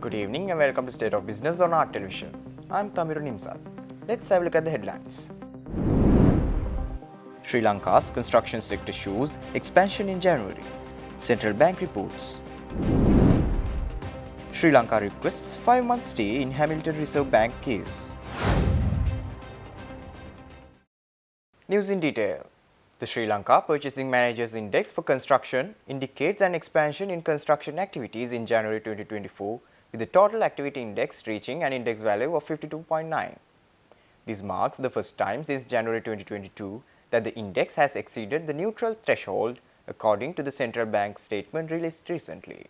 Good evening and welcome to State of Business on Art Television. I'm Tamiru Nimsal. Let's have a look at the headlines. Sri Lanka's construction sector shows expansion in January. Central Bank reports. Sri Lanka requests 5-month stay in Hamilton Reserve Bank case. News in detail. The Sri Lanka Purchasing Managers Index for construction indicates an expansion in construction activities in January 2024, with the total activity index reaching an index value of 52.9. This marks the first time since January 2022 that the index has exceeded the neutral threshold, according to the central bank statement released recently.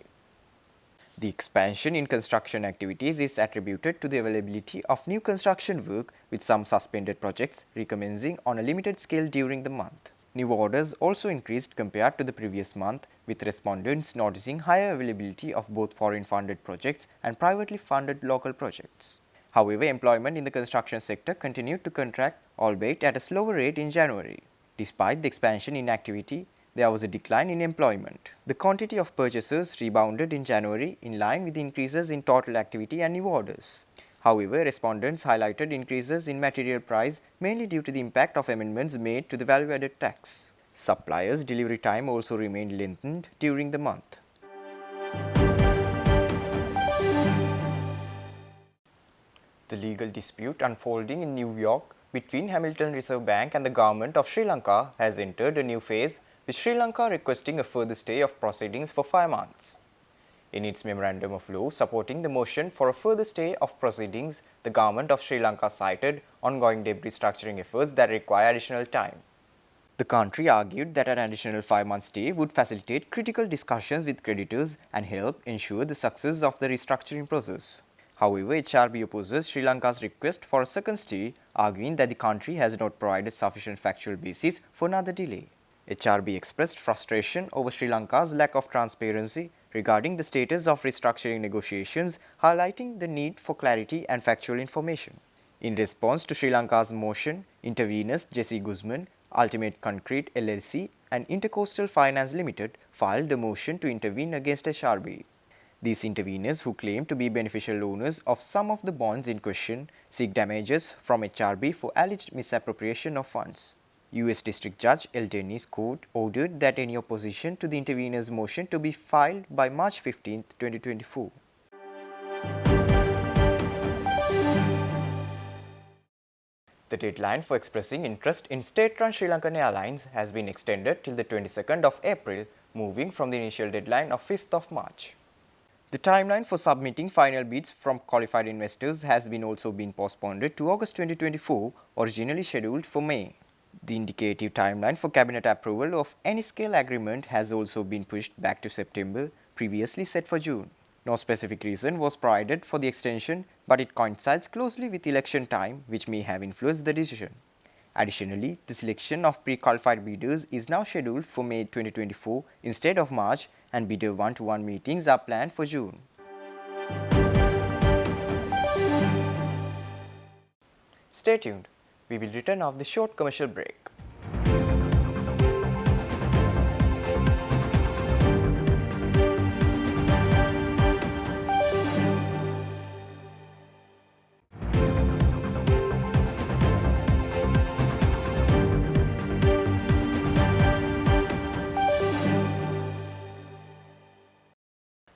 The expansion in construction activities is attributed to the availability of new construction work, with some suspended projects recommencing on a limited scale during the month. New orders also increased compared to the previous month, with respondents noticing higher availability of both foreign-funded projects and privately funded local projects. However, employment in the construction sector continued to contract, albeit at a slower rate in January. Despite the expansion in activity, there was a decline in employment. The quantity of purchases rebounded in January in line with increases in total activity and new orders. However, respondents highlighted increases in material price mainly due to the impact of amendments made to the value-added tax. Suppliers' delivery time also remained lengthened during the month. The legal dispute unfolding in New York between Hamilton Reserve Bank and the government of Sri Lanka has entered a new phase, with Sri Lanka requesting a further stay of proceedings for 5 months. In its memorandum of law supporting the motion for a further stay of proceedings, the government of Sri Lanka cited ongoing debt restructuring efforts that require additional time. The country argued that an additional 5-month stay would facilitate critical discussions with creditors and help ensure the success of the restructuring process. However, HRB opposes Sri Lanka's request for a second stay, arguing that the country has not provided sufficient factual basis for another delay. HRB expressed frustration over Sri Lanka's lack of transparency regarding the status of restructuring negotiations, highlighting the need for clarity and factual information. In response to Sri Lanka's motion, interveners Jesse Guzman, Ultimate Concrete LLC and Intercoastal Finance Limited filed a motion to intervene against HRB. These interveners, who claim to be beneficial owners of some of the bonds in question, seek damages from HRB for alleged misappropriation of funds. U.S. District Judge L. Dennis Court ordered that any opposition to the intervener's motion to be filed by March 15, 2024. The deadline for expressing interest in state-run Sri Lankan Airlines has been extended till the 22nd of April, moving from the initial deadline of 5th of March. The timeline for submitting final bids from qualified investors has also been postponed to August 2024, originally scheduled for May. The indicative timeline for cabinet approval of any scale agreement has also been pushed back to September, previously set for June. No specific reason was provided for the extension, but it coincides closely with election time, which may have influenced the decision. Additionally, the selection of pre-qualified bidders is now scheduled for May 2024 instead of March, and bidder one-to-one meetings are planned for June. Stay tuned. We will return after the short commercial break.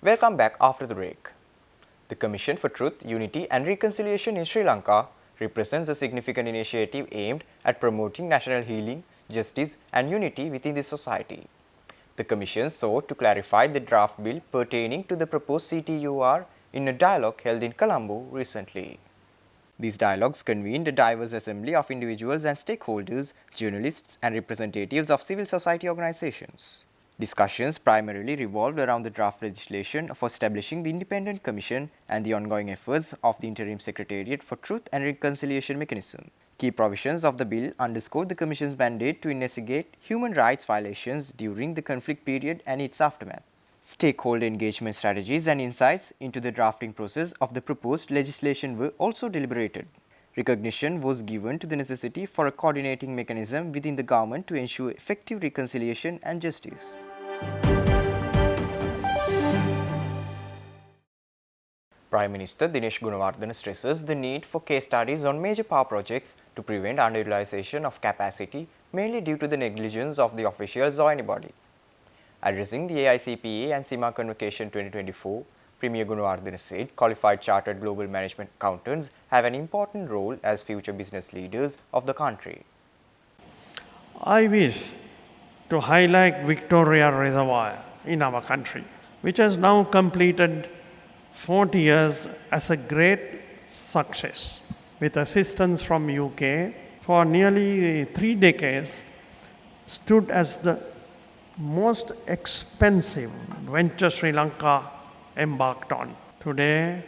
Welcome back after the break. The Commission for Truth, Unity and Reconciliation in Sri Lanka represents a significant initiative aimed at promoting national healing, justice and unity within the society. The Commission sought to clarify the draft bill pertaining to the proposed CTUR in a dialogue held in Colombo recently. These dialogues convened a diverse assembly of individuals and stakeholders, journalists and representatives of civil society organizations. Discussions primarily revolved around the draft legislation for establishing the Independent Commission and the ongoing efforts of the Interim Secretariat for Truth and Reconciliation Mechanism. Key provisions of the bill underscored the Commission's mandate to investigate human rights violations during the conflict period and its aftermath. Stakeholder engagement strategies and insights into the drafting process of the proposed legislation were also deliberated. Recognition was given to the necessity for a coordinating mechanism within the government to ensure effective reconciliation and justice. Prime Minister Dinesh Gunawardena stresses the need for case studies on major power projects to prevent underutilization of capacity, mainly due to the negligence of the officials or anybody. Addressing the AICPA and CIMA Convocation 2024, Premier Gunawardena said qualified chartered global management accountants have an important role as future business leaders of the country. I wish to highlight Victoria Reservoir in our country, which has now completed 40 years as a great success. With assistance from UK, for nearly 3 decades, stood as the most expensive venture Sri Lanka embarked on. Today,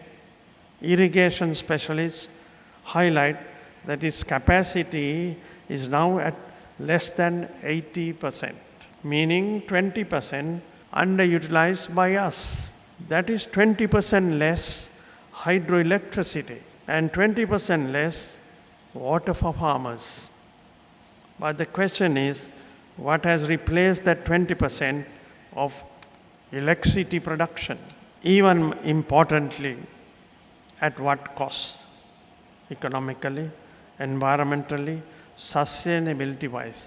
irrigation specialists highlight that its capacity is now at less than 80%, meaning 20% underutilized by us. That is 20% less hydroelectricity and 20% less water for farmers. But the question is, what has replaced that 20% of electricity production? Even importantly, at what cost? Economically, environmentally, sustainability-wise.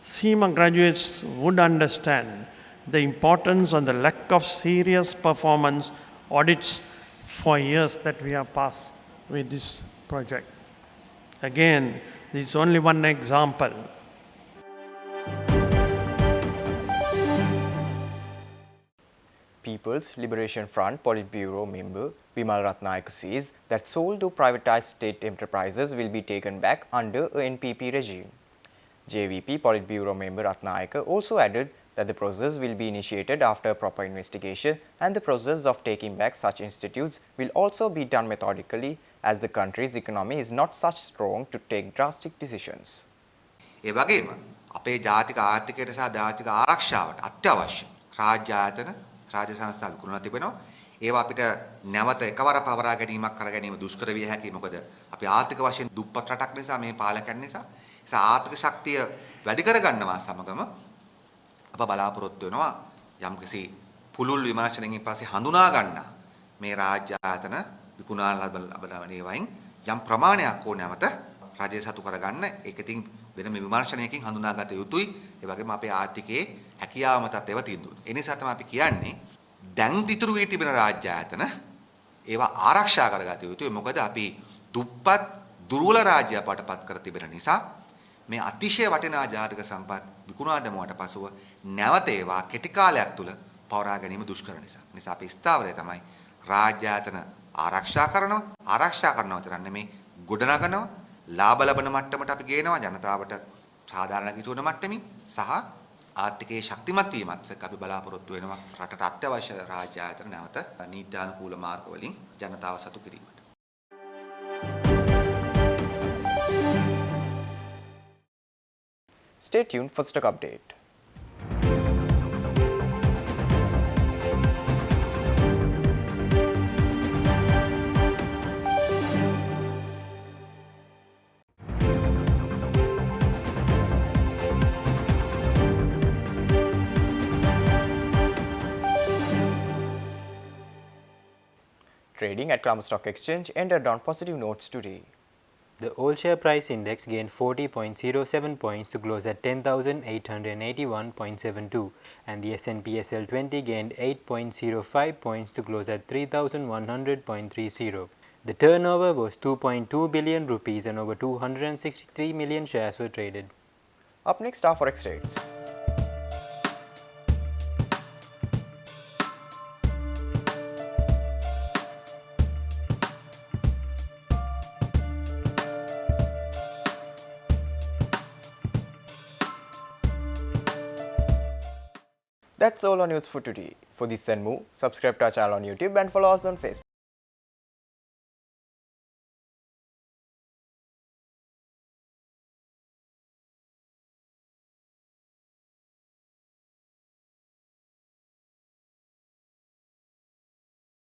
CIMA graduates would understand the importance and the lack of serious performance audits for years that we have passed with this project. Again, this is only one example. People's Liberation Front Politburo member Bimal Ratnayaka says that sold or privatized state enterprises will be taken back under a NPP regime. JVP Politburo member Ratnayaka also added that the process will be initiated after a proper investigation, and the process of taking back such institutes will also be done methodically, as the country's economy is not such strong to take drastic decisions. ඒ වගේම අපේ ජාතික ආර්ථිකයට සහ ජාතික ආරක්ෂාවට අත්‍යවශ්‍ය රාජ්‍ය ආයතන රාජ්‍ය සංස්ථා විකුණලා තිබෙනවා. ඒවා අපිට නැවත එකවර පවරා ගැනීමක් කර ගැනීම දුෂ්කර විය හැකියි. මොකද අපි ආර්ථික වශයෙන් දුප්පත් රටක් නිසා මේ පාලකයන් නිසා ආර්ථික ශක්තිය වැඩි කර ගන්නවා සමගම අප බලාපොරොත්තු වෙනවා යම්කිසි පුළුල් විමර්ශනයකින් පස්සේ හඳුනා ගන්නා මේ රාජ්‍ය ආයතන විකුණා ලබන ඒවායින් යම් ප්‍රමාණයක් ඕන නැවත රජය සතු කරගන්න. ඒක ඉතින් වෙනම විමර්ශනයකින් හඳුනාගත යුතුයි. ඒ වගේම අපේ ආර්ථිකයේ හැකියාව මතත් ඒවා තීන්දුව. ඒ නිසා තමයි අපි කියන්නේ දැන් ඉතුරු වී තිබෙන රාජ්‍ය ආයතන ඒවා ආරක්ෂා කරගත යුතුයි. මොකද අපි දුප්පත් දුර්වල රාජ්‍ය පාටපත් කර තිබෙන නිසා මේ අතිශය වටිනා ජාතික සම්පත් විකුණා දැමුවට පසුව නැවත ඒවා කෙටි කාලයක් තුල පවරා ගැනීම දුෂ්කර නිසා. නිසා අපි ස්ථාවරය තමයි රාජ්‍ය ආයතන ආරක්ෂා කරනවා විතර නෙමෙයි ගොඩනගනවා. ලාභ ලබන මට්ටමට අපි ගේනවා ජනතාවට සාධාරණ කිතුවන මට්ටමින් සහ ආර්ථිකයේ ශක්තිමත් වීමත් එක්ක අපි බලාපොරොත්තු වෙනවා රටට අත්‍යවශ්‍ය රාජ්‍ය ආයතන නැවත නීත්‍යානුකූල මාර්ග වලින් ජනතාව සතු කිරීමට. Stay tuned for stock update. Trading at Colombo Stock Exchange ended on positive notes today. The all share price index gained 40.07 points to close at 10,881.72, and the S&P SL20 gained 8.05 points to close at 3,100.30. The turnover was 2.2 billion rupees and over 263 million shares were traded. Up next are forex rates. That's all on news for today. For this and more, subscribe to our channel on YouTube and follow us on Facebook.